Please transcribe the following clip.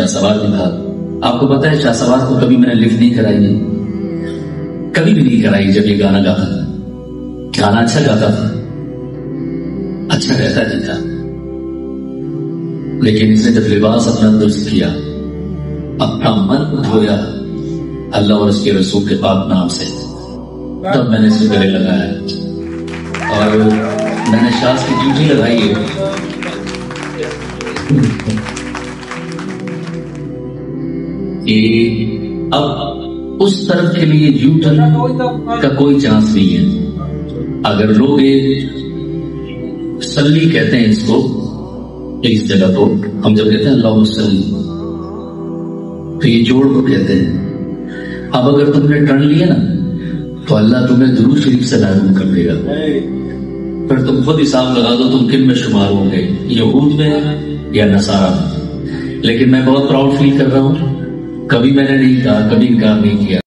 شاہ سوار بھی تھا. آپ کو پتا ہے شاہ سوار کو کبھی میں نے لفٹ نہیں کرائی ہے, کبھی بھی نہیں کرائی. جب یہ گانا گاتا تھا, گانا اچھا گاتا تھا, اچھا رہتا نہیں تھا, لیکن اس نے جب لباس اپنا درست کیا, اپنا من دھویا اللہ اور اس کے رسول کے پاک نام سے, تب میں نے اسے گلے لگایا اور میں نے شاذ کی ڈیوٹی لگائی ہے کہ اب اس طرف کے لیے یو ٹرن کا کوئی چانس نہیں ہے. اگر لوگ سلی کہتے ہیں اس کو, اس جگہ کو ہم جب کہتے ہیں اللہ سلی, تو یہ جوڑ کو کہتے ہیں. اب اگر تم نے ٹرن لیا نا تو اللہ تمہیں درود شریف سے محروم کر دے گا. پھر تم خود حساب لگا دو تم کن میں شمار ہوں گے, یہود میں یا نصارہ میں. لیکن میں بہت پراؤڈ فیل کر رہا ہوں, کبھی میں نے نہیں کہا, کبھی انکار نہیں کیا.